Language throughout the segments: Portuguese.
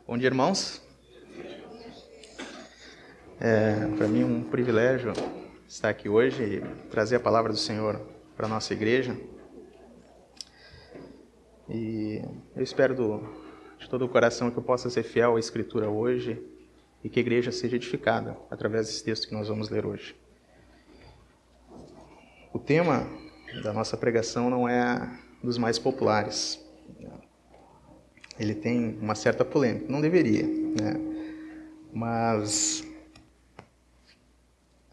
Bom dia, irmãos. Para mim é um privilégio estar aqui hoje e trazer a palavra do Senhor para a nossa igreja. E eu espero de todo o coração que eu possa ser fiel à Escritura hoje e que a igreja seja edificada através desse texto que nós vamos ler hoje. O tema da nossa pregação não é dos mais populares. Ele tem uma certa polêmica, não deveria, né? Mas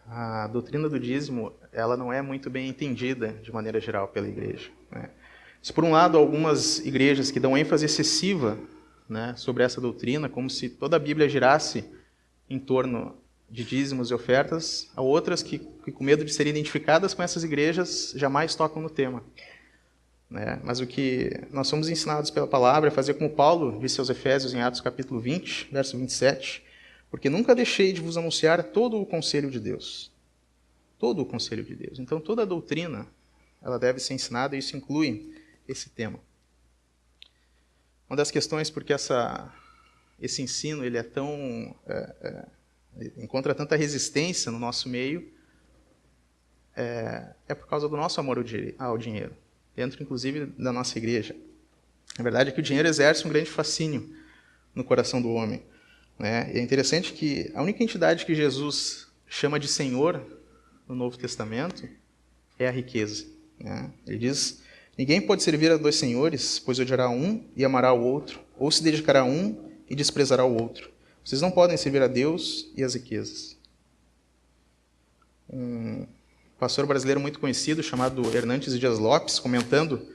a doutrina do dízimo, ela não é muito bem entendida de maneira geral pela igreja, né? Se por um lado algumas igrejas que dão ênfase excessiva, né, sobre essa doutrina, como se toda a Bíblia girasse em torno de dízimos e ofertas, há outras que com medo de serem identificadas com essas igrejas jamais tocam no tema, né? Mas o que nós somos ensinados pela palavra é fazer como Paulo disse aos Efésios em Atos capítulo 20, verso 27, porque nunca deixei de vos anunciar todo o conselho de Deus. Todo o conselho de Deus. Então toda a doutrina, ela deve ser ensinada e isso inclui esse tema. Uma das questões porque esse ensino ele é tão encontra tanta resistência no nosso meio é por causa do nosso amor ao dinheiro, dentro inclusive da nossa igreja. A verdade é que o dinheiro exerce um grande fascínio no coração do homem, né? E é interessante que a única entidade que Jesus chama de Senhor no Novo Testamento é a riqueza, né? Ele diz: ninguém pode servir a dois senhores, pois odiará um e amará o outro, ou se dedicará a um e desprezará o outro. Vocês não podem servir a Deus e as riquezas. Um pastor brasileiro muito conhecido, chamado Hernandes Dias Lopes, comentando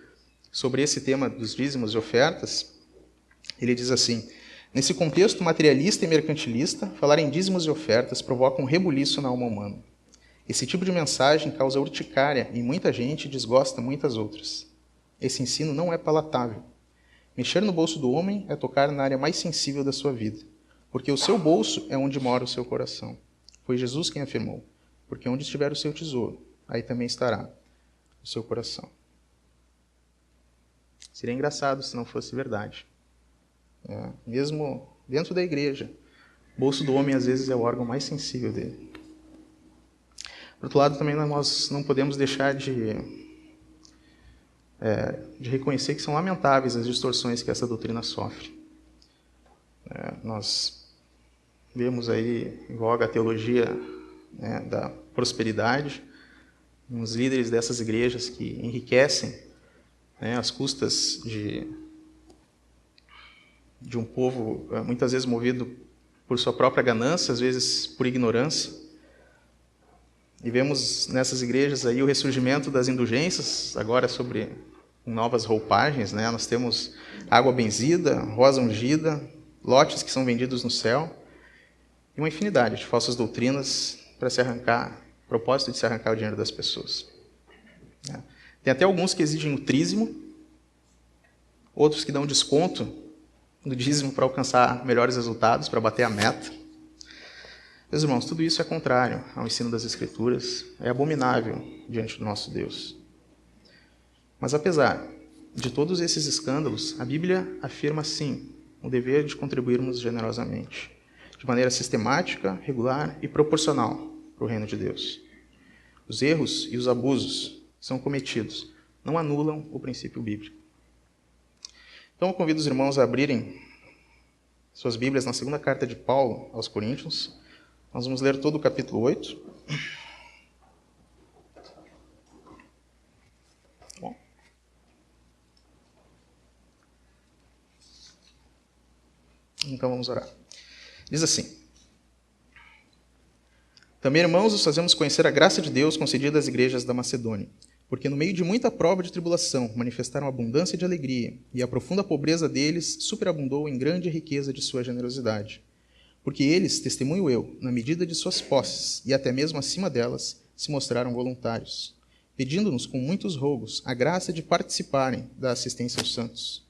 sobre esse tema dos dízimos e ofertas, ele diz assim: nesse contexto materialista e mercantilista, falar em dízimos e ofertas provoca um rebuliço na alma humana. Esse tipo de mensagem causa urticária em muita gente e desgosta muitas outras. Esse ensino não é palatável. Mexer no bolso do homem é tocar na área mais sensível da sua vida, porque o seu bolso é onde mora o seu coração. Foi Jesus quem afirmou: porque onde estiver o seu tesouro, aí também estará o seu coração. Seria engraçado se não fosse verdade. Mesmo dentro da igreja, o bolso do homem às vezes é o órgão mais sensível dele. Por outro lado, também nós não podemos deixar de reconhecer que são lamentáveis as distorções que essa doutrina sofre. Nós vemos aí em voga a teologia, né, da prosperidade, uns líderes dessas igrejas que enriquecem, né, às custas de um povo muitas vezes movido por sua própria ganância, às vezes por ignorância. E vemos nessas igrejas aí o ressurgimento das indulgências, agora sobre novas roupagens, né? Nós temos água benzida, rosa ungida, lotes que são vendidos no céu, e uma infinidade de falsas doutrinas para se arrancar, propósito de se arrancar o dinheiro das pessoas. Tem até alguns que exigem o trízimo, outros que dão desconto no dízimo para alcançar melhores resultados, para bater a meta. Meus irmãos, tudo isso é contrário ao ensino das Escrituras, é abominável diante do nosso Deus. Mas apesar de todos esses escândalos, a Bíblia afirma sim o dever de contribuirmos generosamente, de maneira sistemática, regular e proporcional para o reino de Deus. Os erros e os abusos que são cometidos não anulam o princípio bíblico. Então eu convido os irmãos a abrirem suas Bíblias na segunda carta de Paulo aos Coríntios. Nós vamos ler todo o capítulo 8. Bom. Então vamos orar. Diz assim: também, irmãos, os fazemos conhecer a graça de Deus concedida às igrejas da Macedônia, porque no meio de muita prova de tribulação manifestaram abundância de alegria, e a profunda pobreza deles superabundou em grande riqueza de sua generosidade. Porque eles, testemunho eu, na medida de suas posses, e até mesmo acima delas, se mostraram voluntários, pedindo-nos com muitos rogos a graça de participarem da assistência aos santos.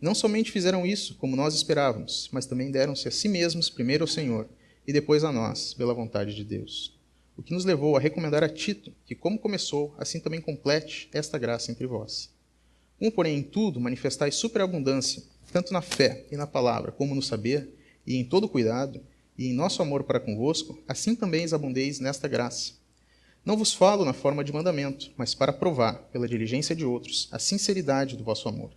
E não somente fizeram isso, como nós esperávamos, mas também deram-se a si mesmos primeiro ao Senhor, e depois a nós, pela vontade de Deus. O que nos levou a recomendar a Tito, que como começou, assim também complete esta graça entre vós. Porém, em tudo manifestais superabundância, tanto na fé e na palavra, como no saber, e em todo cuidado, e em nosso amor para convosco, assim também exabundeis nesta graça. Não vos falo na forma de mandamento, mas para provar, pela diligência de outros, a sinceridade do vosso amor.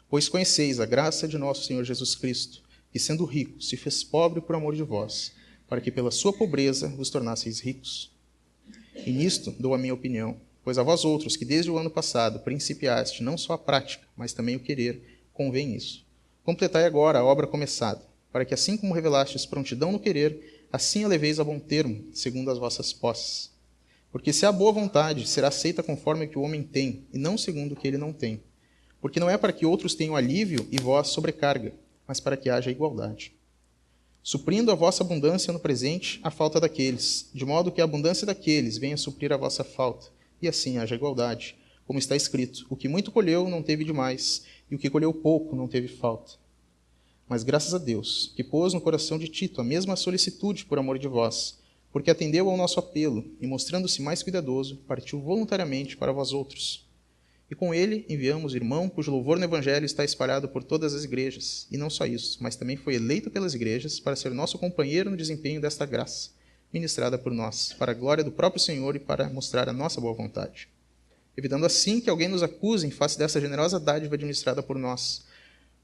Pois conheceis a graça de nosso Senhor Jesus Cristo, que sendo rico, se fez pobre por amor de vós, para que pela sua pobreza vos tornasseis ricos. E nisto dou a minha opinião, pois a vós outros, que desde o ano passado principiaste não só a prática, mas também o querer, convém isso. Completai agora a obra começada, para que assim como revelastes prontidão no querer, assim a leveis a bom termo, segundo as vossas posses. Porque se há boa vontade, será aceita conforme o que o homem tem, e não segundo o que ele não tem. Porque não é para que outros tenham alívio e vós sobrecarga, mas para que haja igualdade. Suprindo a vossa abundância no presente, a falta daqueles, de modo que a abundância daqueles venha suprir a vossa falta, e assim haja igualdade. Como está escrito, o que muito colheu não teve demais, e o que colheu pouco não teve falta. Mas graças a Deus, que pôs no coração de Tito a mesma solicitude por amor de vós, porque atendeu ao nosso apelo e, mostrando-se mais cuidadoso, partiu voluntariamente para vós outros. E com ele enviamos o irmão, cujo louvor no Evangelho está espalhado por todas as igrejas. E não só isso, mas também foi eleito pelas igrejas para ser nosso companheiro no desempenho desta graça, ministrada por nós, para a glória do próprio Senhor e para mostrar a nossa boa vontade. Evitando assim que alguém nos acuse em face dessa generosa dádiva administrada por nós,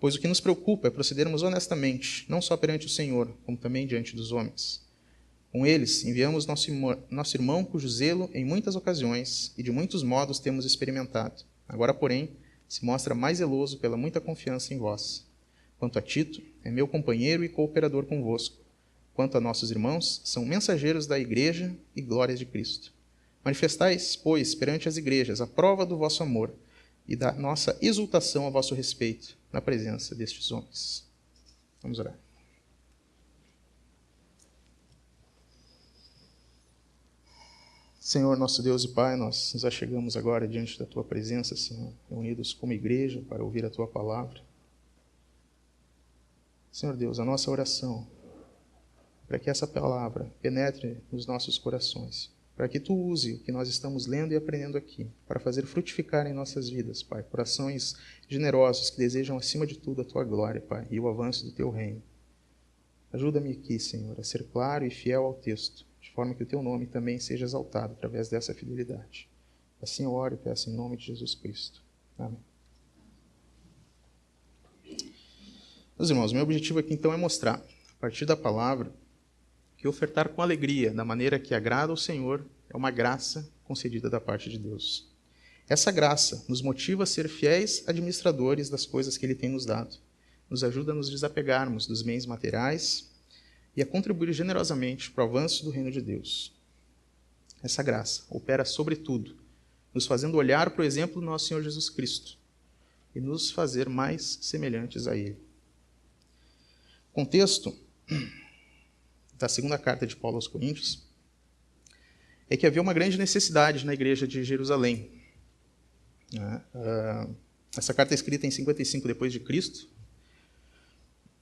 pois o que nos preocupa é procedermos honestamente, não só perante o Senhor, como também diante dos homens. Com eles, enviamos nosso irmão, cujo zelo, em muitas ocasiões e de muitos modos temos experimentado. Agora, porém, se mostra mais zeloso pela muita confiança em vós. Quanto a Tito, é meu companheiro e cooperador convosco. Quanto a nossos irmãos, são mensageiros da igreja e glórias de Cristo. Manifestais, pois, perante as igrejas a prova do vosso amor e da nossa exultação a vosso respeito, na presença destes homens. Vamos orar. Senhor, nosso Deus e Pai, nós nos achegamos agora diante da Tua presença, Senhor, reunidos como igreja para ouvir a Tua palavra. Senhor Deus, a nossa oração, para que essa palavra penetre nos nossos corações, para que Tu use o que nós estamos lendo e aprendendo aqui, para fazer frutificar em nossas vidas, Pai, corações generosos que desejam acima de tudo a Tua glória, Pai, e o avanço do Teu reino. Ajuda-me aqui, Senhor, a ser claro e fiel ao texto, de forma que o Teu nome também seja exaltado através dessa fidelidade. Assim eu oro e peço em nome de Jesus Cristo. Amém. Meus irmãos, meu objetivo aqui então é mostrar, a partir da palavra, que ofertar com alegria, da maneira que agrada ao Senhor, é uma graça concedida da parte de Deus. Essa graça nos motiva a ser fiéis administradores das coisas que Ele tem nos dado. Nos ajuda a nos desapegarmos dos bens materiais e a contribuir generosamente para o avanço do reino de Deus. Essa graça opera sobretudo, nos fazendo olhar para o exemplo do nosso Senhor Jesus Cristo e nos fazer mais semelhantes a Ele. O contexto da segunda carta de Paulo aos Coríntios é que havia uma grande necessidade na igreja de Jerusalém. Essa carta é escrita em 55 depois de Cristo.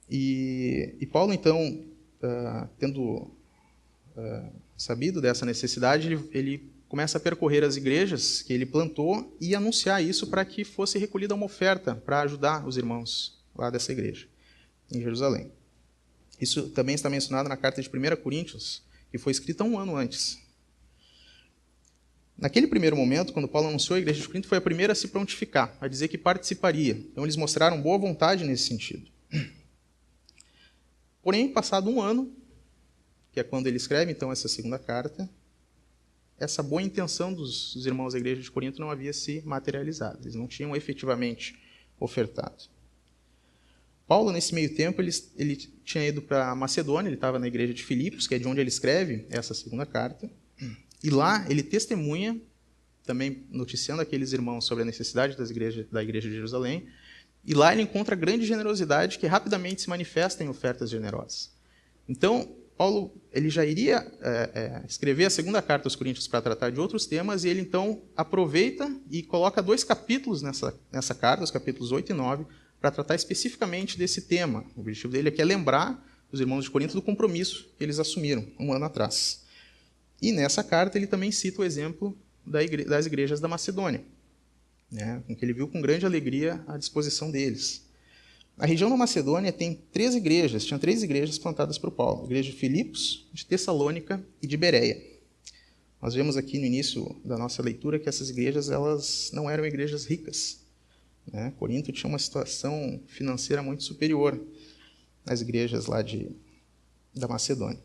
E Paulo, então, tendo sabido dessa necessidade, ele começa a percorrer as igrejas que ele plantou e anunciar isso para que fosse recolhida uma oferta para ajudar os irmãos lá dessa igreja, em Jerusalém. Isso também está mencionado na carta de 1 Coríntios, que foi escrita 1 ano antes. Naquele primeiro momento, quando Paulo anunciou a igreja de Corinto, foi a primeira a se prontificar, a dizer que participaria. Então eles mostraram boa vontade nesse sentido. Porém, passado 1 ano, que é quando ele escreve então essa segunda carta, essa boa intenção dos irmãos da igreja de Corinto não havia se materializado. Eles não tinham efetivamente ofertado. Paulo, nesse meio tempo, ele tinha ido para Macedônia, ele estava na igreja de Filipos, que é de onde ele escreve essa segunda carta. E lá ele testemunha, também noticiando aqueles irmãos sobre a necessidade da igreja de Jerusalém. E lá ele encontra grande generosidade que rapidamente se manifesta em ofertas generosas. Então, Paulo ele já iria escrever a segunda carta aos Coríntios para tratar de outros temas, e ele então aproveita e coloca 2 capítulos nessa carta, os capítulos 8 e 9, para tratar especificamente desse tema. O objetivo dele aqui é lembrar os irmãos de Corinto do compromisso que eles assumiram 1 ano atrás. E nessa carta ele também cita o exemplo das igrejas da Macedônia, né, em que ele viu com grande alegria a disposição deles. A região da Macedônia tem 3 igrejas, tinha 3 igrejas plantadas por Paulo. A igreja de Filipos, de Tessalônica e de Bereia. Nós vemos aqui no início da nossa leitura que essas igrejas elas não eram igrejas ricas. Né? Corinto tinha uma situação financeira muito superior às igrejas lá da Macedônia.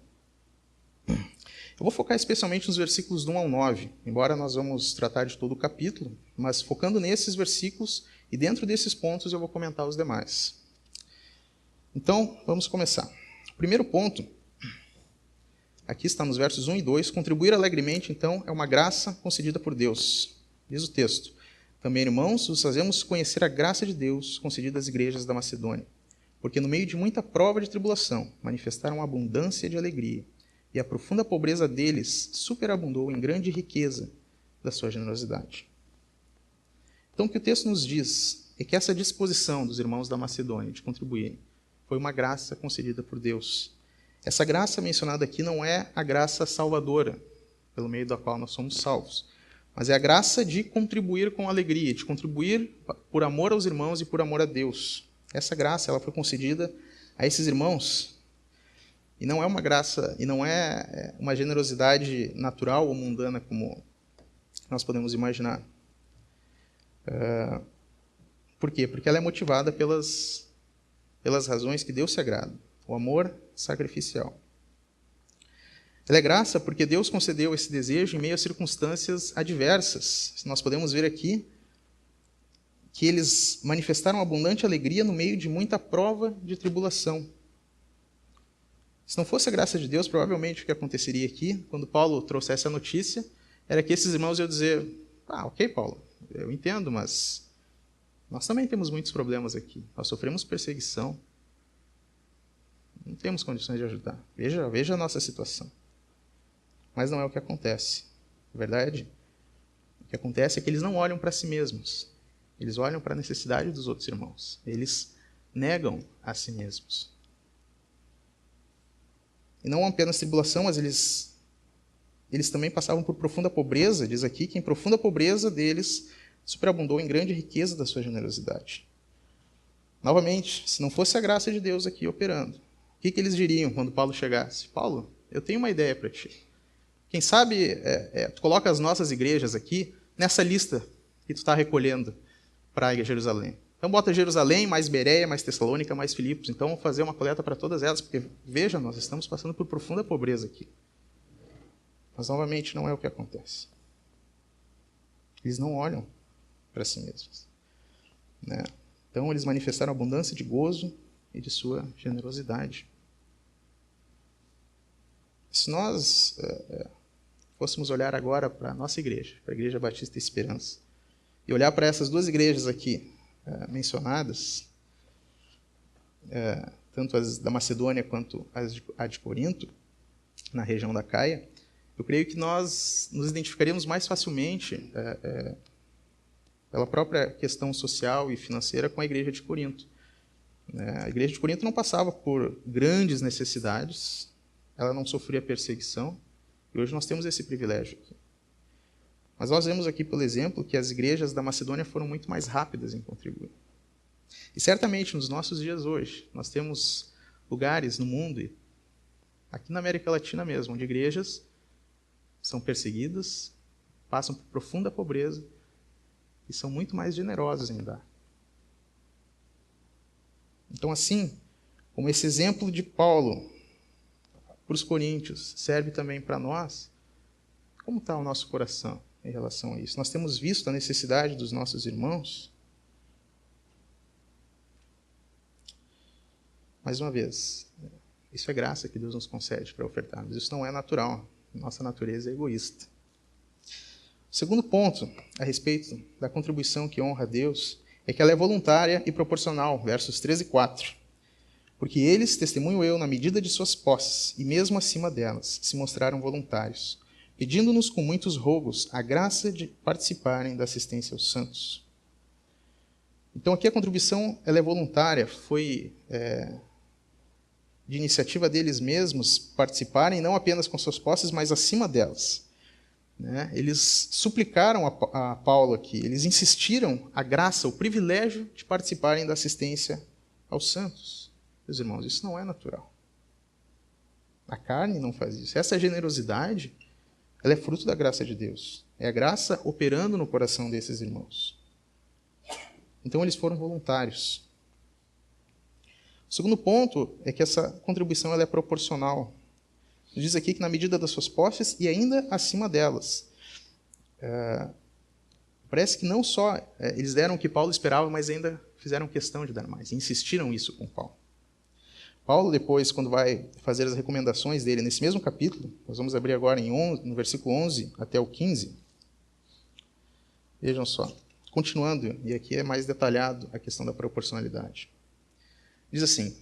Eu vou focar especialmente nos versículos do 1 ao 9, embora nós vamos tratar de todo o capítulo, mas focando nesses versículos e dentro desses pontos eu vou comentar os demais. Então, vamos começar. O primeiro ponto, aqui está nos versos 1 e 2, contribuir alegremente, então, é uma graça concedida por Deus. Diz o texto, também, irmãos, vos fazemos conhecer a graça de Deus concedida às igrejas da Macedônia, porque no meio de muita prova de tribulação, manifestaram abundância de alegria, e a profunda pobreza deles superabundou em grande riqueza da sua generosidade. Então, o que o texto nos diz é que essa disposição dos irmãos da Macedônia de contribuírem foi uma graça concedida por Deus. Essa graça mencionada aqui não é a graça salvadora, pelo meio da qual nós somos salvos, mas é a graça de contribuir com alegria, de contribuir por amor aos irmãos e por amor a Deus. Essa graça ela foi concedida a esses irmãos, e não é uma graça, e não é uma generosidade natural ou mundana como nós podemos imaginar. Por quê? Porque ela é motivada pelas razões que Deus se agrada, o amor sacrificial. Ela é graça porque Deus concedeu esse desejo em meio a circunstâncias adversas. Nós podemos ver aqui que eles manifestaram abundante alegria no meio de muita prova de tribulação. Se não fosse a graça de Deus, provavelmente o que aconteceria aqui, quando Paulo trouxesse a notícia, era que esses irmãos iam dizer, ok, Paulo, eu entendo, mas nós também temos muitos problemas aqui. Nós sofremos perseguição. Não temos condições de ajudar. Veja a nossa situação. Mas não é o que acontece. Na verdade, o que acontece é que eles não olham para si mesmos. Eles olham para a necessidade dos outros irmãos. Eles negam a si mesmos. E não apenas tribulação, mas eles também passavam por profunda pobreza. Diz aqui que em profunda pobreza deles superabundou em grande riqueza da sua generosidade. Novamente, se não fosse a graça de Deus aqui operando, o que eles diriam quando Paulo chegasse? Paulo, eu tenho uma ideia para ti. Quem sabe, tu coloca as nossas igrejas aqui nessa lista que tu está recolhendo para Jerusalém. Então bota Jerusalém, mais Bereia, mais Tessalônica, mais Filipos. Então vamos fazer uma coleta para todas elas, porque veja, nós estamos passando por profunda pobreza aqui. Mas novamente não é o que acontece. Eles não olham para si mesmos. Né? Então eles manifestaram abundância de gozo e de sua generosidade. Se nós fôssemos olhar agora para a nossa igreja, para a Igreja Batista Esperança, e olhar para essas 2 igrejas aqui mencionadas, tanto as da Macedônia quanto a de Corinto, na região da Caia, eu creio que nós nos identificaríamos mais facilmente pela própria questão social e financeira com a igreja de Corinto. A igreja de Corinto não passava por grandes necessidades, ela não sofria perseguição, e hoje nós temos esse privilégio aqui. Mas nós vemos aqui, pelo exemplo, que as igrejas da Macedônia foram muito mais rápidas em contribuir. E certamente, nos nossos dias hoje, nós temos lugares no mundo, e aqui na América Latina mesmo, onde igrejas são perseguidas, passam por profunda pobreza e são muito mais generosas em dar. Então, assim, como esse exemplo de Paulo para os coríntios serve também para nós, como está o nosso coração em relação a isso? Nós temos visto a necessidade dos nossos irmãos? Mais uma vez, isso é graça que Deus nos concede para ofertarmos. Isso não é natural. Nossa natureza é egoísta. O segundo ponto, a respeito da contribuição que honra a Deus, é que ela é voluntária e proporcional, versos 3 e 4. Porque eles, testemunho eu, na medida de suas posses, e mesmo acima delas, se mostraram voluntários, pedindo-nos com muitos rogos a graça de participarem da assistência aos santos. Então aqui a contribuição ela é voluntária, foi de iniciativa deles mesmos participarem, não apenas com suas posses, mas acima delas. Né? Eles suplicaram a Paulo aqui, eles insistiram a graça, o privilégio de participarem da assistência aos santos. Meus irmãos, isso não é natural. A carne não faz isso. Essa generosidade, ela é fruto da graça de Deus. É a graça operando no coração desses irmãos. Então, eles foram voluntários. O segundo ponto é que essa contribuição ela é proporcional. Diz aqui que na medida das suas posses e ainda acima delas. Parece que não só eles deram o que Paulo esperava, mas ainda fizeram questão de dar mais. Insistiram isso com Paulo. Paulo, depois, quando vai fazer as recomendações dele, nesse mesmo capítulo, nós vamos abrir agora no versículo 11 até o 15. Vejam só. Continuando, e aqui é mais detalhado a questão da proporcionalidade. Diz assim,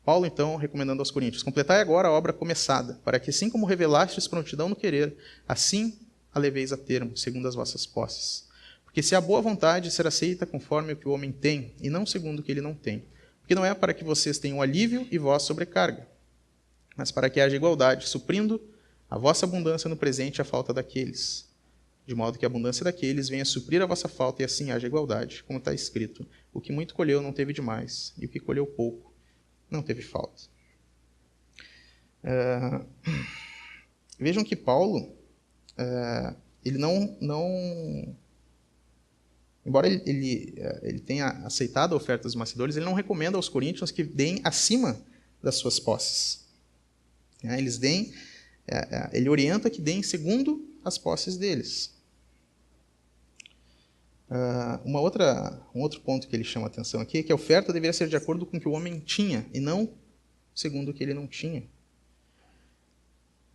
Paulo, então, recomendando aos coríntios, completai agora a obra começada, para que, assim como revelastes prontidão no querer, assim a leveis a termo, segundo as vossas posses. Porque se a boa vontade ser aceita conforme o que o homem tem, e não segundo o que ele não tem. Porque não é para que vocês tenham alívio e vós sobrecarga, mas para que haja igualdade, suprindo a vossa abundância no presente e a falta daqueles, de modo que a abundância daqueles venha suprir a vossa falta e assim haja igualdade, como está escrito, o que muito colheu não teve demais, e o que colheu pouco não teve falta. Vejam que Paulo, ele não embora ele tenha aceitado a oferta dos macedônios, ele não recomenda aos coríntios que deem acima das suas posses. Ele orienta que deem segundo as posses deles. Um outro ponto que ele chama a atenção aqui é que a oferta deveria ser de acordo com o que o homem tinha e não segundo o que ele não tinha.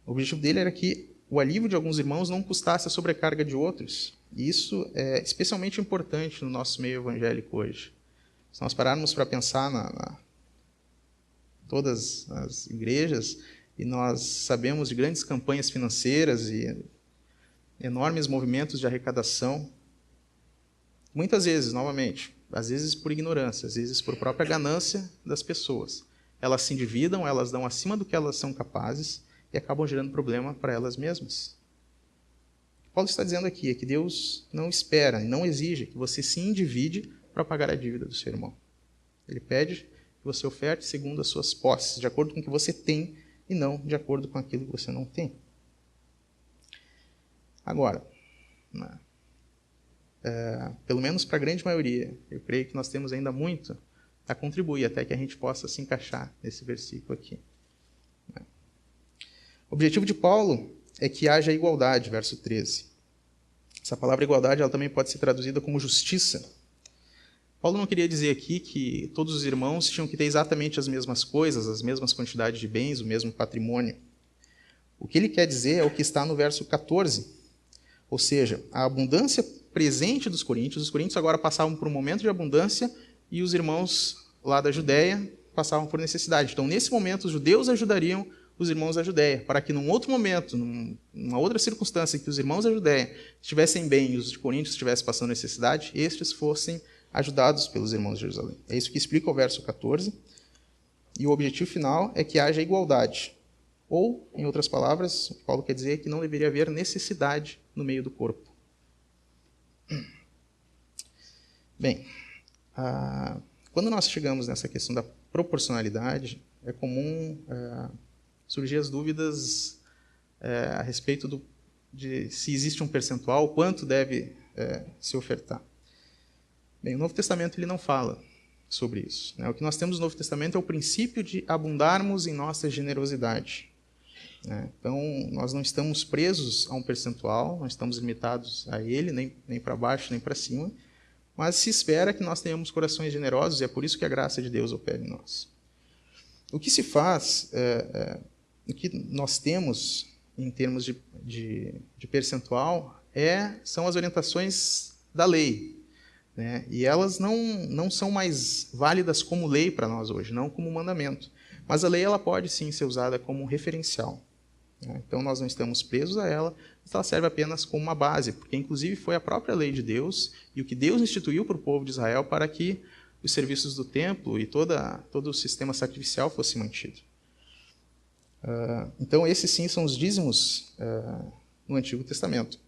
O objetivo dele era que o alívio de alguns irmãos não custasse a sobrecarga de outros. E isso é especialmente importante no nosso meio evangélico hoje. Se nós pararmos para pensar todas as igrejas, e nós sabemos de grandes campanhas financeiras e enormes movimentos de arrecadação, muitas vezes, novamente, às vezes por ignorância, às vezes por própria ganância das pessoas. Elas se endividam, elas dão acima do que elas são capazes e acabam gerando problema para elas mesmas. O que Paulo está dizendo aqui é que Deus não espera e não exige que você se endivide para pagar a dívida do seu irmão. Ele pede que você oferte segundo as suas posses, de acordo com o que você tem e não de acordo com aquilo que você não tem. Agora, pelo menos para a grande maioria, eu creio que nós temos ainda muito a contribuir até que a gente possa se encaixar nesse versículo aqui. O objetivo de Paulo é que haja igualdade, verso 13. Essa palavra igualdade ela também pode ser traduzida como justiça. Paulo não queria dizer aqui que todos os irmãos tinham que ter exatamente as mesmas coisas, as mesmas quantidades de bens, o mesmo patrimônio. O que ele quer dizer é o que está no verso 14. Ou seja, a abundância presente dos coríntios. Os coríntios agora passavam por um momento de abundância e os irmãos lá da Judéia passavam por necessidade. Então, nesse momento, os judeus ajudariam os irmãos da Judéia, para que num outro momento, numa outra circunstância em que os irmãos da Judéia estivessem bem e os de Coríntios estivessem passando necessidade, estes fossem ajudados pelos irmãos de Jerusalém. É isso que explica o verso 14. E o objetivo final é que haja igualdade. Ou, em outras palavras, o que Paulo quer dizer é que não deveria haver necessidade no meio do corpo. Bem, quando nós chegamos nessa questão da proporcionalidade, é comum surgir as dúvidas a respeito de se existe um percentual, quanto deve se ofertar. Bem, o Novo Testamento ele não fala sobre isso. O que nós temos no Novo Testamento é o princípio de abundarmos em nossa generosidade. Então, nós não estamos presos a um percentual, não estamos limitados a ele, nem para baixo, nem para cima, mas se espera que nós tenhamos corações generosos e é por isso que a graça de Deus opera em nós. O que se faz, o que nós temos em termos de percentual são as orientações da lei. E elas não são mais válidas como lei para nós hoje, não como mandamento. Mas a lei ela pode sim ser usada como um referencial. Então nós não estamos presos a ela, mas ela serve apenas como uma base, porque inclusive foi a própria lei de Deus e o que Deus instituiu para o povo de Israel para que os serviços do templo e todo o sistema sacrificial fosse mantido. Então esses sim são os dízimos no Antigo Testamento.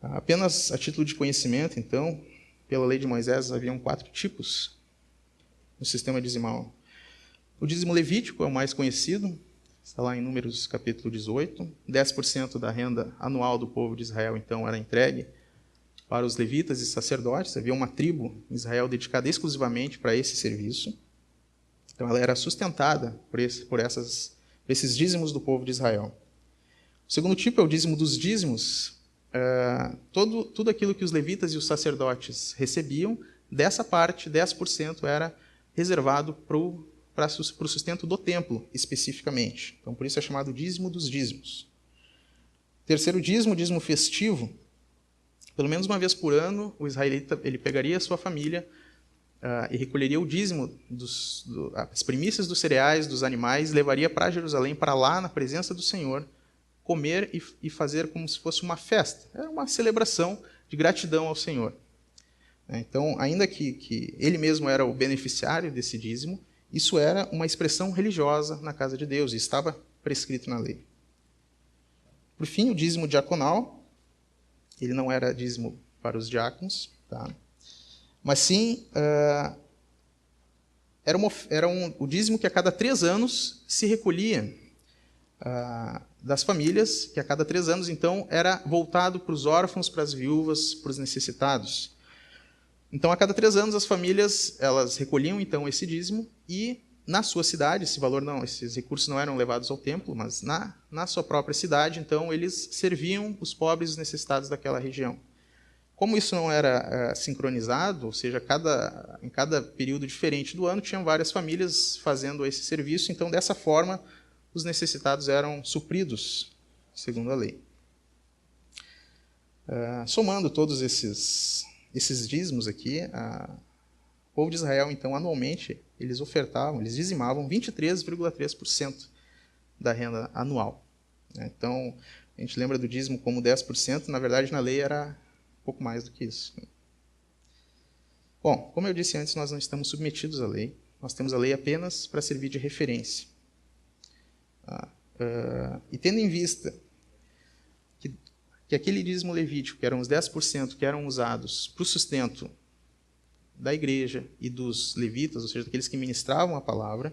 Apenas a título de conhecimento, então, pela lei de Moisés haviam 4 tipos no sistema dizimal. O dízimo levítico é o mais conhecido, está lá em Números capítulo 18. 10% da renda anual do povo de Israel, então, era entregue para os levitas e sacerdotes. Havia uma tribo em Israel dedicada exclusivamente para esse serviço. Então, ela era sustentada por esses dízimos do povo de Israel. O segundo tipo é o dízimo dos dízimos. Tudo aquilo que os levitas e os sacerdotes recebiam, dessa parte, 10% era reservado para o sustento do templo, especificamente. Então, por isso é chamado dízimo dos dízimos. Terceiro dízimo, dízimo festivo. Pelo menos uma vez por ano, o israelita ele pegaria a sua família e recolheria o dízimo, as primícias dos cereais, dos animais, levaria para Jerusalém, para lá, na presença do Senhor, comer e fazer como se fosse uma festa. Era uma celebração de gratidão ao Senhor. Então, ainda que ele mesmo era o beneficiário desse dízimo, isso era uma expressão religiosa na casa de Deus e estava prescrito na lei. Por fim, o dízimo diaconal, ele não era dízimo para os diáconos, tá? Mas sim, era o dízimo que a cada 3 anos se recolhia das famílias, que a cada 3 anos, então, era voltado para os órfãos, para as viúvas, para os necessitados. Então, a cada 3 anos, as famílias elas recolhiam então esse dízimo e na sua cidade, esses recursos não eram levados ao templo, mas na sua própria cidade, então eles serviam os pobres e os necessitados daquela região. Como isso não era sincronizado, ou seja, em cada período diferente do ano, tinham várias famílias fazendo esse serviço, então dessa forma os necessitados eram supridos, segundo a lei. Somando todos esses dízimos aqui, o povo de Israel, então, anualmente, eles dizimavam 23,3% da renda anual. Então, a gente lembra do dízimo como 10%, na verdade, na lei era um pouco mais do que isso. Bom, como eu disse antes, nós não estamos submetidos à lei, nós temos a lei apenas para servir de referência. E tendo em vista que aquele dízimo levítico, que eram os 10% que eram usados para o sustento da igreja e dos levitas, ou seja, daqueles que ministravam a palavra,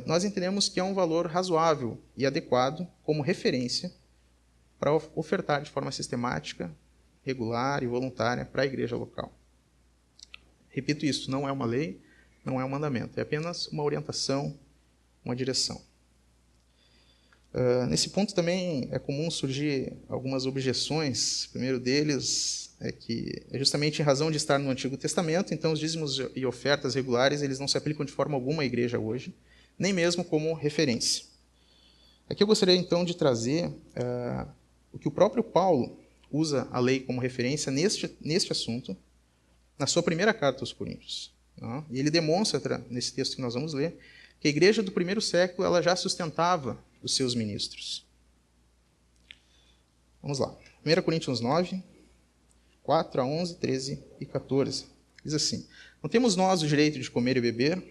nós entendemos que é um valor razoável e adequado como referência para ofertar de forma sistemática, regular e voluntária para a igreja local. Repito isso, não é uma lei, não é um mandamento, é apenas uma orientação, uma direção. Nesse ponto também é comum surgir algumas objeções. O primeiro deles é que é justamente em razão de estar no Antigo Testamento, então os dízimos e ofertas regulares eles não se aplicam de forma alguma à igreja hoje, nem mesmo como referência. Aqui eu gostaria então de trazer o que o próprio Paulo usa a lei como referência neste assunto, na sua primeira carta aos Coríntios. E ele demonstra, nesse texto que nós vamos ler, que a igreja do primeiro século ela já sustentava os seus ministros. Vamos lá. 1 Coríntios 9, 4 a 11, 13 e 14. Diz assim: Não temos nós o direito de comer e beber?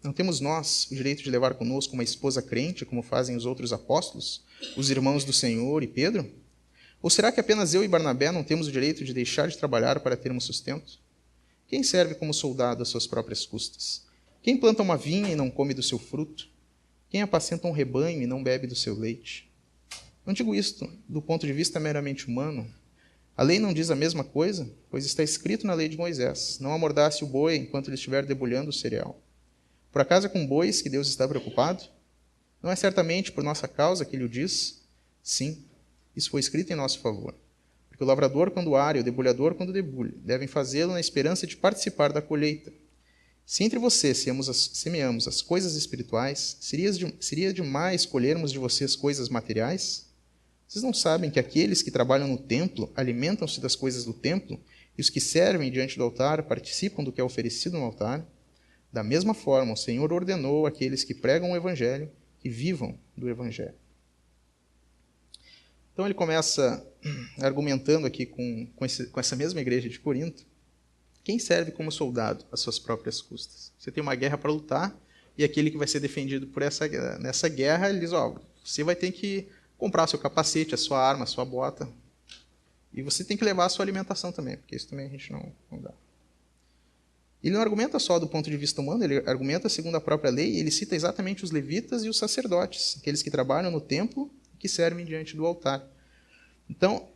Não temos nós o direito de levar conosco uma esposa crente, como fazem os outros apóstolos, os irmãos do Senhor e Pedro? Ou será que apenas eu e Barnabé não temos o direito de deixar de trabalhar para termos sustento? Quem serve como soldado às suas próprias custas? Quem planta uma vinha e não come do seu fruto? Quem apacenta um rebanho e não bebe do seu leite? Não digo isto do ponto de vista meramente humano. A lei não diz a mesma coisa, pois está escrito na lei de Moisés: não amordace o boi enquanto ele estiver debulhando o cereal. Por acaso é com bois que Deus está preocupado? Não é certamente por nossa causa que ele o diz? Sim, isso foi escrito em nosso favor. Porque o lavrador, quando ara, e o debulhador, quando debulha, devem fazê-lo na esperança de participar da colheita. Se entre vocês semeamos as coisas espirituais, seria demais colhermos de vocês coisas materiais? Vocês não sabem que aqueles que trabalham no templo alimentam-se das coisas do templo, e os que servem diante do altar participam do que é oferecido no altar? Da mesma forma, o Senhor ordenou àqueles que pregam o Evangelho que vivam do Evangelho. Então ele começa argumentando aqui com essa mesma igreja de Corinto. Quem serve como soldado às suas próprias custas? Você tem uma guerra para lutar, e aquele que vai ser defendido nessa guerra, ele diz, você vai ter que comprar seu capacete, a sua arma, a sua bota, e você tem que levar a sua alimentação também, porque isso também a gente não dá. Ele não argumenta só do ponto de vista humano, ele argumenta segundo a própria lei, e ele cita exatamente os levitas e os sacerdotes, aqueles que trabalham no templo e que servem diante do altar. Então,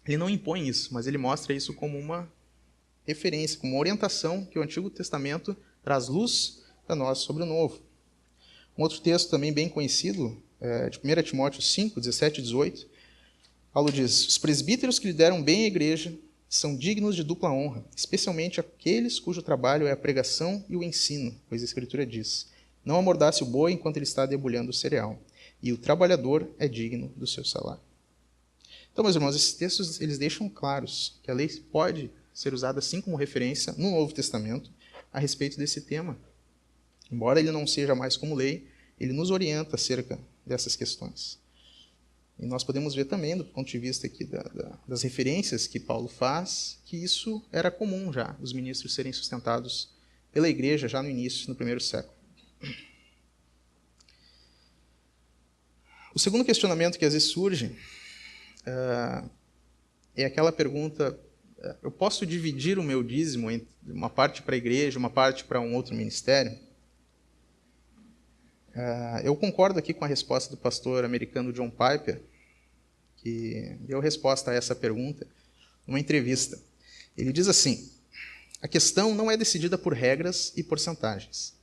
ele não impõe isso, mas ele mostra isso como uma referência, como uma orientação que o Antigo Testamento traz luz para nós sobre o Novo. Um outro texto também bem conhecido, de 1 Timóteo 5, 17 e 18, Paulo diz: os presbíteros que lideram bem a igreja são dignos de dupla honra, especialmente aqueles cujo trabalho é a pregação e o ensino, pois a Escritura diz: não amordace o boi enquanto ele está debulhando o cereal, e o trabalhador é digno do seu salário. Então, meus irmãos, esses textos eles deixam claros que a lei pode ser usada assim como referência no Novo Testamento a respeito desse tema. Embora ele não seja mais como lei, ele nos orienta acerca dessas questões. E nós podemos ver também, do ponto de vista aqui das referências que Paulo faz, que isso era comum já, os ministros serem sustentados pela igreja já no início, no primeiro século. O segundo questionamento que às vezes surge é aquela pergunta: eu posso dividir o meu dízimo entre uma parte para a igreja, uma parte para um outro ministério? Eu concordo aqui com a resposta do pastor americano John Piper, que deu resposta a essa pergunta numa entrevista. Ele diz assim: a questão não é decidida por regras e porcentagens.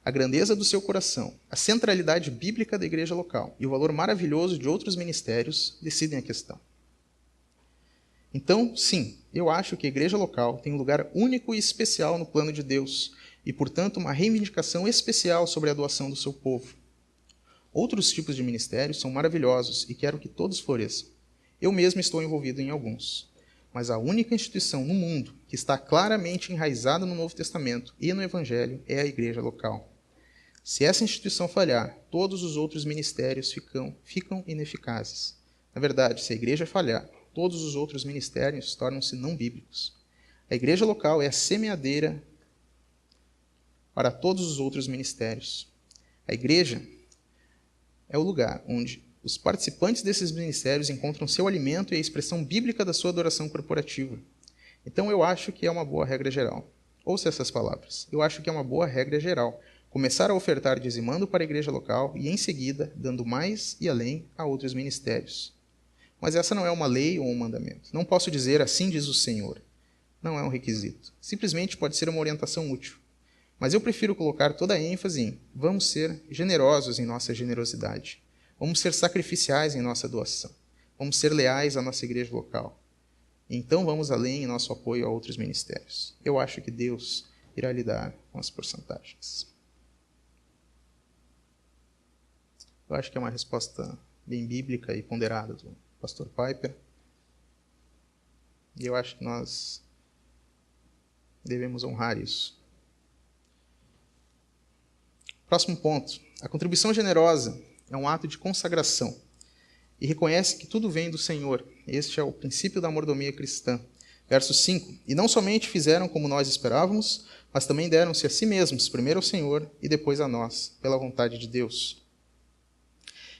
A grandeza do seu coração, a centralidade bíblica da igreja local e o valor maravilhoso de outros ministérios decidem a questão. Então, sim, eu acho que a igreja local tem um lugar único e especial no plano de Deus e, portanto, uma reivindicação especial sobre a doação do seu povo. Outros tipos de ministérios são maravilhosos e quero que todos floresçam. Eu mesmo estou envolvido em alguns. Mas a única instituição no mundo que está claramente enraizada no Novo Testamento e no Evangelho é a igreja local. Se essa instituição falhar, todos os outros ministérios ficam ineficazes. Na verdade, se a igreja falhar, todos os outros ministérios tornam-se não bíblicos. A igreja local é a semeadeira para todos os outros ministérios. A igreja é o lugar onde os participantes desses ministérios encontram seu alimento e a expressão bíblica da sua adoração corporativa. Então eu acho que é uma boa regra geral. Ouça essas palavras. Eu acho que é uma boa regra geral começar a ofertar dizimando para a igreja local e, em seguida, dando mais e além a outros ministérios. Mas essa não é uma lei ou um mandamento. Não posso dizer assim diz o Senhor. Não é um requisito. Simplesmente pode ser uma orientação útil. Mas eu prefiro colocar toda a ênfase em vamos ser generosos em nossa generosidade. Vamos ser sacrificiais em nossa doação. Vamos ser leais à nossa igreja local. E então vamos além em nosso apoio a outros ministérios. Eu acho que Deus irá lidar com as porcentagens. Eu acho que é uma resposta bem bíblica e ponderada do pastor Piper. E eu acho que nós devemos honrar isso. Próximo ponto. A contribuição generosa é um ato de consagração e reconhece que tudo vem do Senhor. Este é o princípio da mordomia cristã. Verso 5. E não somente fizeram como nós esperávamos, mas também deram-se a si mesmos, primeiro ao Senhor e depois a nós, pela vontade de Deus.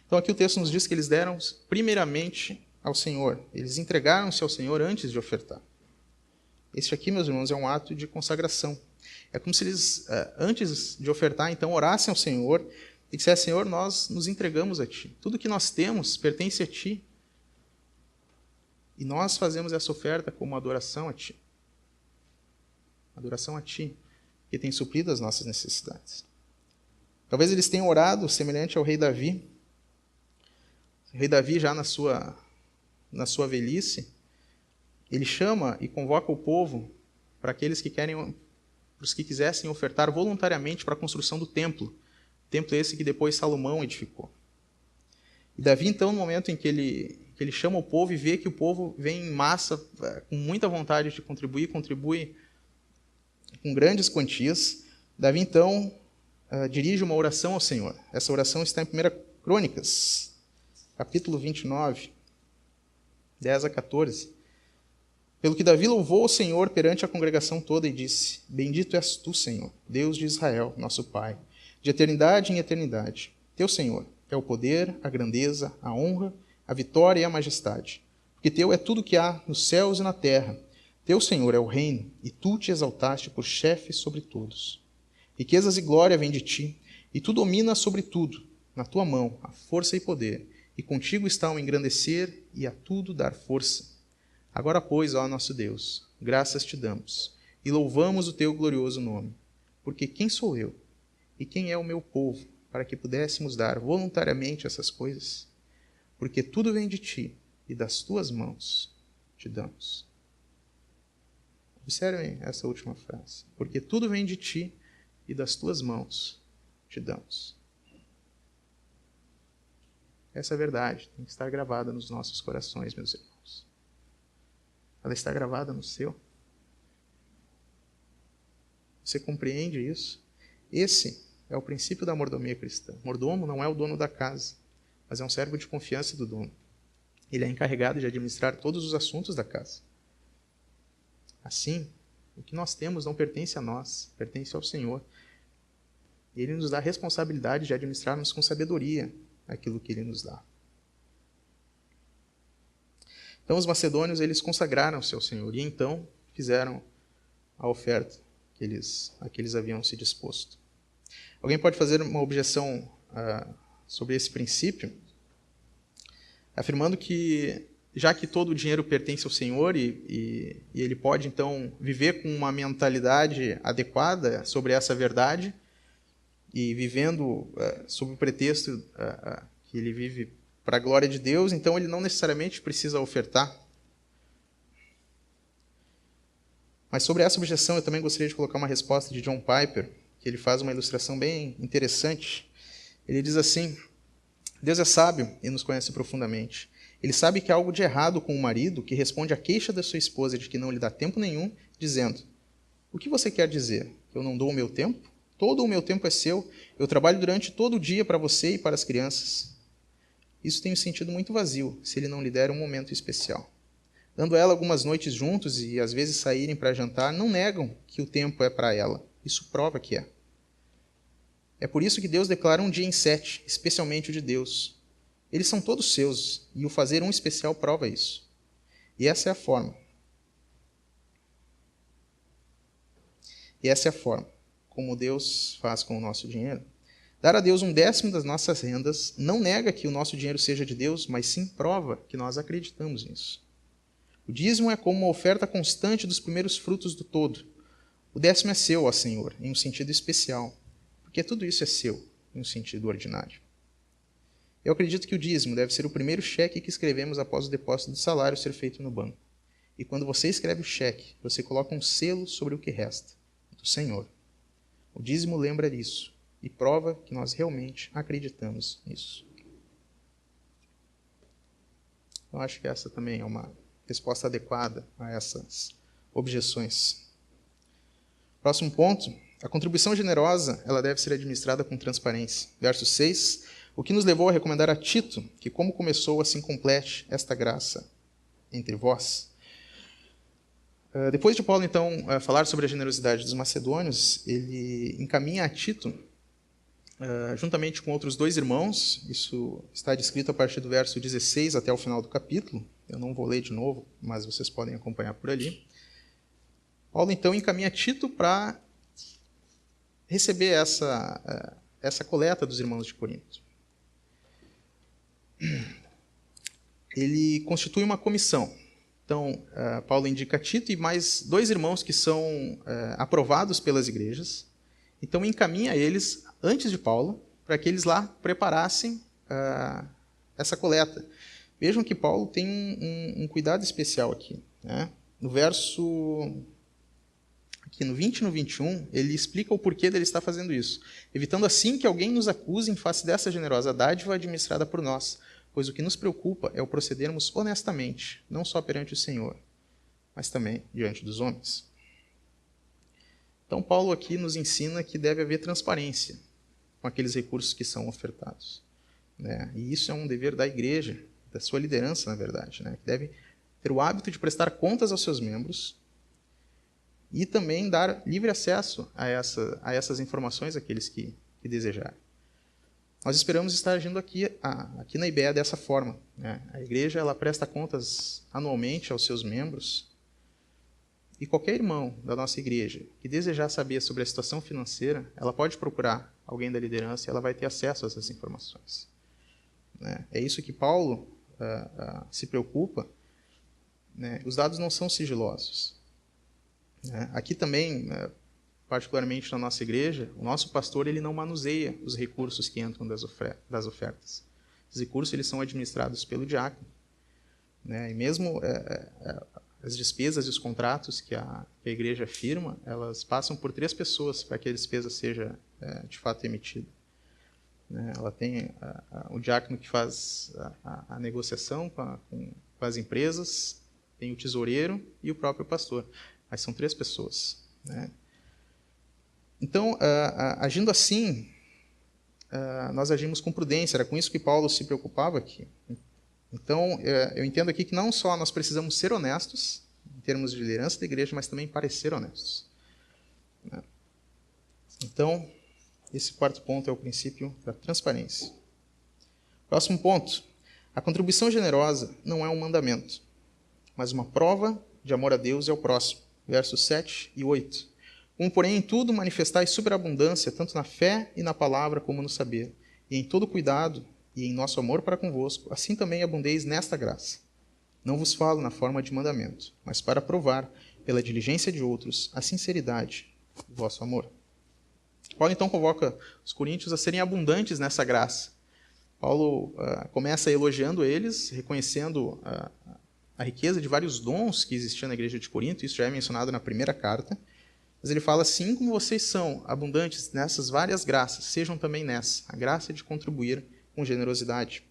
Então aqui o texto nos diz que eles deram primeiramente ao Senhor. Eles entregaram-se ao Senhor antes de ofertar. Este aqui, meus irmãos, é um ato de consagração. É como se eles, antes de ofertar, então, orassem ao Senhor e dissessem: Senhor, nós nos entregamos a Ti. Tudo que nós temos pertence a Ti. E nós fazemos essa oferta como adoração a Ti. Adoração a Ti, que tem suprido as nossas necessidades. Talvez eles tenham orado semelhante ao rei Davi. O rei Davi, já na sua velhice, ele chama e convoca o povo para aqueles que os que quisessem ofertar voluntariamente para a construção do templo. Templo esse que depois Salomão edificou. E Davi, então, no momento em que ele chama o povo e vê que o povo vem em massa, com muita vontade de contribui com grandes quantias, Davi, então, dirige uma oração ao Senhor. Essa oração está em 1 Crônicas, capítulo 29, 10 a 14. Pelo que Davi louvou o Senhor perante a congregação toda e disse: Bendito és tu, Senhor, Deus de Israel, nosso Pai, de eternidade em eternidade. Teu, Senhor, é o poder, a grandeza, a honra, a vitória e a majestade. Porque teu é tudo que há nos céus e na terra. Teu, Senhor, é o reino, e tu te exaltaste por chefe sobre todos. Riquezas e glória vêm de ti, e tu dominas sobre tudo. Na tua mão há força e poder, e contigo está o engrandecer e a tudo dar força. Agora, pois, ó nosso Deus, graças te damos, e louvamos o teu glorioso nome. Porque quem sou eu, e quem é o meu povo, para que pudéssemos dar voluntariamente essas coisas? Porque tudo vem de ti, e das tuas mãos te damos. Observem essa última frase. Porque tudo vem de ti e das tuas mãos te damos. Essa é a verdade, tem que estar gravada nos nossos corações, meus irmãos. Ela está gravada no seu. Você compreende isso? Esse é o princípio da mordomia cristã. Mordomo não é o dono da casa, mas é um servo de confiança do dono. Ele é encarregado de administrar todos os assuntos da casa. Assim, o que nós temos não pertence a nós, pertence ao Senhor. E Ele nos dá a responsabilidade de administrarmos com sabedoria aquilo que Ele nos dá. Então, os macedônios, eles consagraram-se ao Senhor e então fizeram a oferta a que eles haviam se disposto. Alguém pode fazer uma objeção sobre esse princípio, afirmando que, já que todo o dinheiro pertence ao Senhor e ele pode, então, viver com uma mentalidade adequada sobre essa verdade e vivendo sob o pretexto que ele vive para a glória de Deus, então ele não necessariamente precisa ofertar. Mas sobre essa objeção eu também gostaria de colocar uma resposta de John Piper, que ele faz uma ilustração bem interessante. Ele diz assim: Deus é sábio e nos conhece profundamente. Ele sabe que há algo de errado com o marido que responde à queixa da sua esposa de que não lhe dá tempo nenhum, dizendo: o que você quer dizer? Que eu não dou o meu tempo? Todo o meu tempo é seu. Eu trabalho durante todo o dia para você e para as crianças. Isso tem um sentido muito vazio, se ele não lhe der um momento especial. Dando a ela algumas noites juntos e às vezes saírem para jantar, não negam que o tempo é para ela. Isso prova que é. É por isso que Deus declara um dia em 7, especialmente o de Deus. Eles são todos seus, e o fazer um especial prova isso. E essa é a forma. Como Deus faz com o nosso dinheiro. Dar a Deus 1/10 das nossas rendas não nega que o nosso dinheiro seja de Deus, mas sim prova que nós acreditamos nisso. O dízimo é como uma oferta constante dos primeiros frutos do todo. O 10º é seu, ó Senhor, em um sentido especial, porque tudo isso é seu, em um sentido ordinário. Eu acredito que o dízimo deve ser o primeiro cheque que escrevemos após o depósito do salário ser feito no banco. E quando você escreve o cheque, você coloca um selo sobre o que resta, do Senhor. O dízimo lembra disso e prova que nós realmente acreditamos nisso. Eu acho que essa também é uma resposta adequada a essas objeções. Próximo ponto. A contribuição generosa ela deve ser administrada com transparência. Verso 6. O que nos levou a recomendar a Tito que, como começou, assim complete esta graça entre vós. Depois de Paulo, então, falar sobre a generosidade dos macedônios, ele encaminha a Tito, juntamente com outros 2 irmãos. Isso está descrito a partir do verso 16 até o final do capítulo. Eu não vou ler de novo, mas vocês podem acompanhar por ali. Paulo, então, encaminha Tito para receber essa coleta dos irmãos de Corinto. Ele constitui uma comissão. Então, Paulo indica Tito e mais 2 irmãos que são aprovados pelas igrejas. Então, encaminha eles antes de Paulo, para que eles lá preparassem essa coleta. Vejam que Paulo tem um cuidado especial aqui. Né? No verso... Aqui no 20 e no 21, ele explica o porquê dele estar fazendo isso. Evitando assim que alguém nos acuse em face dessa generosa dádiva administrada por nós, pois o que nos preocupa é o procedermos honestamente, não só perante o Senhor, mas também diante dos homens. Então, Paulo aqui nos ensina que deve haver transparência com aqueles recursos que são ofertados. Né? E isso é um dever da igreja, da sua liderança, na verdade, né? Que deve ter o hábito de prestar contas aos seus membros e também dar livre acesso a essas informações àqueles que desejarem. Nós esperamos estar agindo aqui na IBEA dessa forma. Né? A igreja ela presta contas anualmente aos seus membros E qualquer irmão da nossa igreja que desejar saber sobre a situação financeira, ela pode procurar alguém da liderança e ela vai ter acesso a essas informações. Né? É isso que Paulo se preocupa. Né? Os dados não são sigilosos. Né? Aqui também, particularmente na nossa igreja, o nosso pastor ele não manuseia os recursos que entram das ofertas. Os recursos eles são administrados pelo diácono. Né? E mesmo as despesas e os contratos que a igreja firma, elas passam por 3 pessoas para que a despesa seja de fato emitida. Né? Ela tem o diácono que faz a negociação com as empresas, tem o tesoureiro e o próprio pastor. Mas são 3 pessoas. Né? Então, agindo assim, nós agimos com prudência. Era com isso que Paulo se preocupava aqui. Então, eu entendo aqui que não só nós precisamos ser honestos, em termos de liderança da igreja, mas também parecer honestos. Né? Então, esse 4º ponto é o princípio da transparência. Próximo ponto. A contribuição generosa não é um mandamento, mas uma prova de amor a Deus e ao próximo. Versos 7 e 8. Como, porém, em tudo manifestais superabundância, tanto na fé e na palavra como no saber, e em todo cuidado e em nosso amor para convosco, assim também abundeis nesta graça. Não vos falo na forma de mandamento, mas para provar, pela diligência de outros, a sinceridade do vosso amor. Paulo, então, convoca os coríntios a serem abundantes nessa graça. Paulo começa elogiando eles, reconhecendo a riqueza de vários dons que existiam na igreja de Corinto, isso já é mencionado na primeira carta, mas ele fala assim, como vocês são abundantes nessas várias graças, sejam também nessa, a graça de contribuir com generosidade.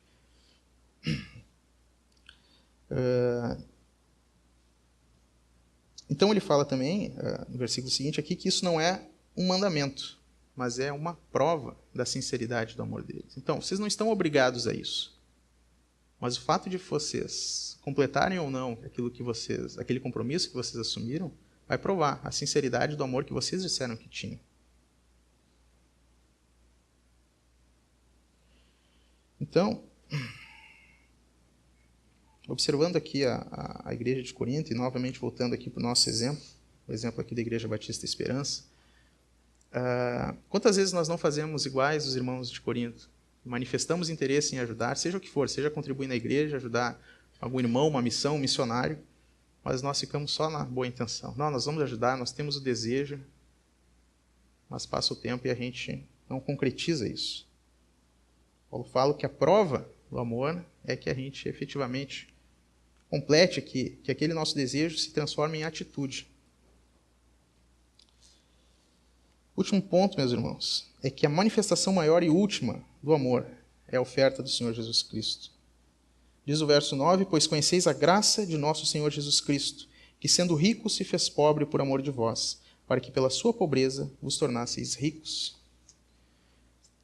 Então ele fala também, no versículo seguinte aqui, que isso não é um mandamento, mas é uma prova da sinceridade do amor deles. Então, vocês não estão obrigados a isso. Mas o fato de vocês completarem ou não aquele compromisso que vocês assumiram, vai provar a sinceridade do amor que vocês disseram que tinham. Então, observando aqui a igreja de Corinto, e novamente voltando aqui para o nosso exemplo, o exemplo aqui da Igreja Batista Esperança, quantas vezes nós não fazemos iguais os irmãos de Corinto? Manifestamos interesse em ajudar, seja o que for, seja contribuir na igreja, ajudar algum irmão, uma missão, um missionário, mas nós ficamos só na boa intenção. Não, nós vamos ajudar, nós temos o desejo, mas passa o tempo e a gente não concretiza isso. Paulo fala que a prova do amor é que a gente efetivamente complete que aquele nosso desejo se transforme em atitude. Último ponto, meus irmãos, é que a manifestação maior e última do amor é a oferta do Senhor Jesus Cristo. Diz o verso 9, pois conheceis a graça de nosso Senhor Jesus Cristo, que sendo rico se fez pobre por amor de vós, para que pela sua pobreza vos tornasseis ricos.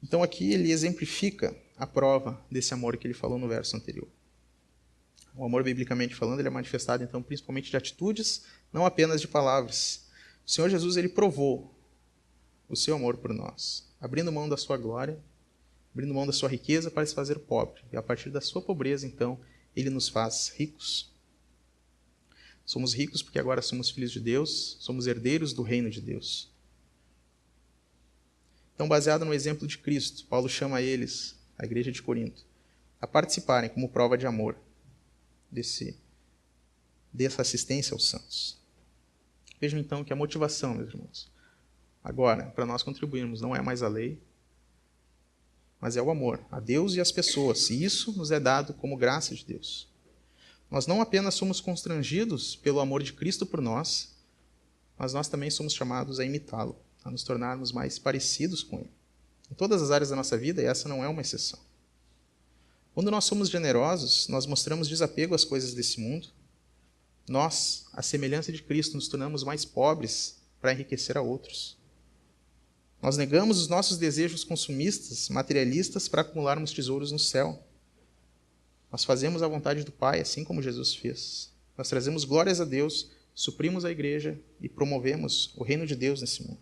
Então aqui ele exemplifica a prova desse amor que ele falou no verso anterior. O amor, biblicamente falando, ele é manifestado então principalmente de atitudes, não apenas de palavras. O Senhor Jesus ele provou o seu amor por nós, abrindo mão da sua glória, abrindo mão da sua riqueza para se fazer pobre. E a partir da sua pobreza, então, ele nos faz ricos. Somos ricos porque agora somos filhos de Deus, somos herdeiros do reino de Deus. Então, baseado no exemplo de Cristo, Paulo chama eles, a igreja de Corinto, a participarem como prova de amor dessa assistência aos santos. Vejam então que a motivação, meus irmãos, agora, para nós contribuirmos, não é mais a lei, mas é o amor a Deus e às pessoas. E isso nos é dado como graça de Deus. Nós não apenas somos constrangidos pelo amor de Cristo por nós, mas nós também somos chamados a imitá-lo, a nos tornarmos mais parecidos com ele. Em todas as áreas da nossa vida, e essa não é uma exceção. Quando nós somos generosos, nós mostramos desapego às coisas desse mundo. Nós, à semelhança de Cristo, nos tornamos mais pobres para enriquecer a outros. Nós negamos os nossos desejos consumistas, materialistas, para acumularmos tesouros no céu. Nós fazemos a vontade do Pai, assim como Jesus fez. Nós trazemos glórias a Deus, suprimos a igreja e promovemos o reino de Deus nesse mundo.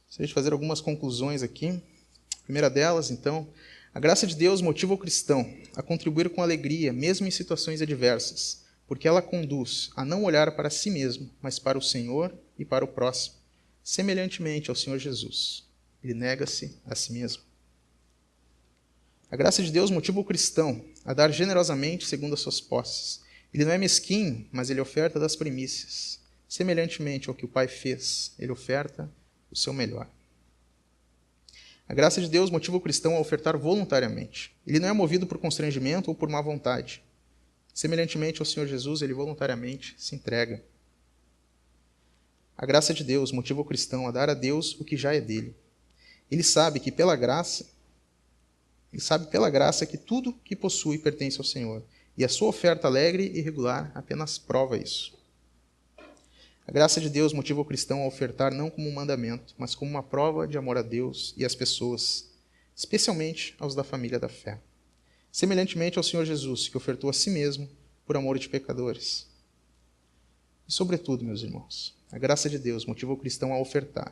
Gostaria de fazer algumas conclusões aqui. A primeira delas, então, a graça de Deus motiva o cristão a contribuir com alegria, mesmo em situações adversas, porque ela conduz a não olhar para si mesmo, mas para o Senhor e para o próximo, semelhantemente ao Senhor Jesus. Ele nega-se a si mesmo. A graça de Deus motiva o cristão a dar generosamente segundo as suas posses. Ele não é mesquinho, mas ele oferta das primícias. Semelhantemente ao que o Pai fez, ele oferta o seu melhor. A graça de Deus motiva o cristão a ofertar voluntariamente. Ele não é movido por constrangimento ou por má vontade. Semelhantemente ao Senhor Jesus, ele voluntariamente se entrega. A graça de Deus motiva o cristão a dar a Deus o que já é dele. Ele sabe pela graça que tudo que possui pertence ao Senhor. E a sua oferta alegre e regular apenas prova isso. A graça de Deus motiva o cristão a ofertar não como um mandamento, mas como uma prova de amor a Deus e às pessoas, especialmente aos da família da fé. Semelhantemente ao Senhor Jesus, que ofertou a si mesmo por amor de pecadores. E sobretudo, meus irmãos, a graça de Deus motiva o cristão a ofertar,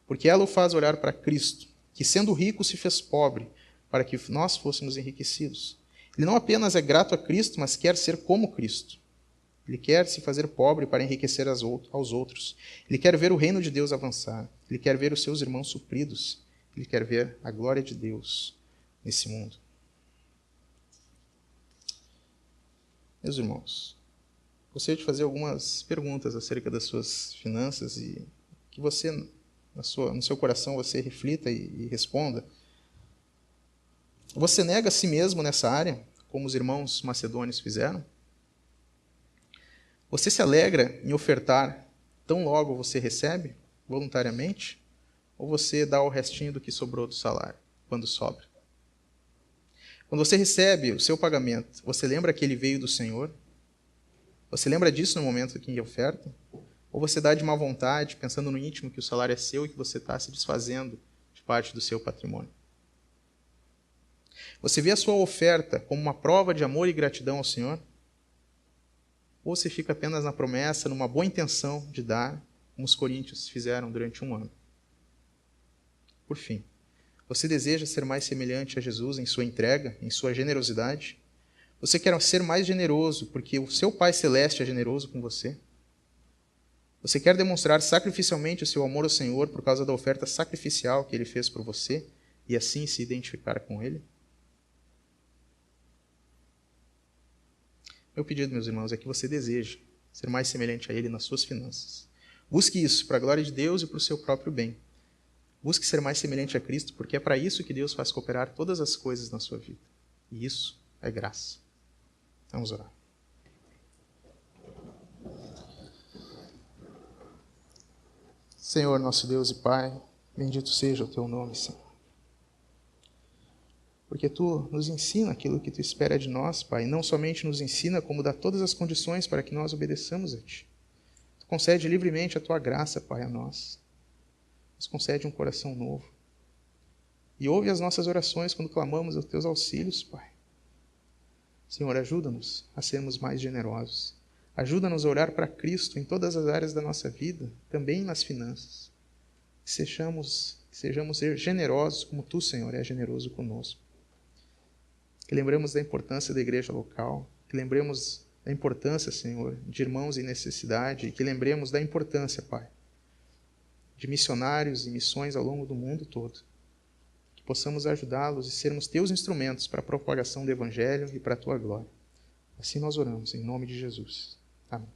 porque ela o faz olhar para Cristo, que sendo rico se fez pobre, para que nós fôssemos enriquecidos. Ele não apenas é grato a Cristo, mas quer ser como Cristo. Ele quer se fazer pobre para enriquecer aos outros. Ele quer ver o reino de Deus avançar. Ele quer ver os seus irmãos supridos. Ele quer ver a glória de Deus nesse mundo. Meus irmãos, gostaria de fazer algumas perguntas acerca das suas finanças e que você, no seu coração, você reflita e responda. Você nega a si mesmo nessa área, como os irmãos macedônios fizeram? Você se alegra em ofertar tão logo você recebe, voluntariamente? Ou você dá o restinho do que sobrou do salário, quando sobra? Quando você recebe o seu pagamento, você lembra que ele veio do Senhor? Você lembra disso no momento em oferta? Ou você dá de má vontade, pensando no íntimo que o salário é seu e que você está se desfazendo de parte do seu patrimônio? Você vê a sua oferta como uma prova de amor e gratidão ao Senhor? Ou você fica apenas na promessa, numa boa intenção de dar, como os coríntios fizeram durante um ano? Por fim, você deseja ser mais semelhante a Jesus em sua entrega, em sua generosidade? Você quer ser mais generoso porque o seu Pai Celeste é generoso com você? Você quer demonstrar sacrificialmente o seu amor ao Senhor por causa da oferta sacrificial que Ele fez por você e assim se identificar com Ele? Meu pedido, meus irmãos, é que você deseje ser mais semelhante a Ele nas suas finanças. Busque isso para a glória de Deus e para o seu próprio bem. Busque ser mais semelhante a Cristo, porque é para isso que Deus faz cooperar todas as coisas na sua vida. E isso é graça. Vamos orar. Senhor, nosso Deus e Pai, bendito seja o Teu nome, Senhor. Porque Tu nos ensina aquilo que Tu espera de nós, Pai. E não somente nos ensina, como dá todas as condições para que nós obedeçamos a Ti. Tu concede livremente a Tua graça, Pai, a nós. Nos concede um coração novo. E ouve as nossas orações quando clamamos aos Teus auxílios, Pai. Senhor, ajuda-nos a sermos mais generosos. Ajuda-nos a olhar para Cristo em todas as áreas da nossa vida, também nas finanças. Que sejamos generosos como Tu, Senhor, é generoso conosco. Que lembremos da importância da igreja local, que lembremos da importância, Senhor, de irmãos em necessidade, e que lembremos da importância, Pai, de missionários e missões ao longo do mundo todo. Que possamos ajudá-los e sermos Teus instrumentos para a propagação do Evangelho e para a Tua glória. Assim nós oramos, em nome de Jesus. Amém.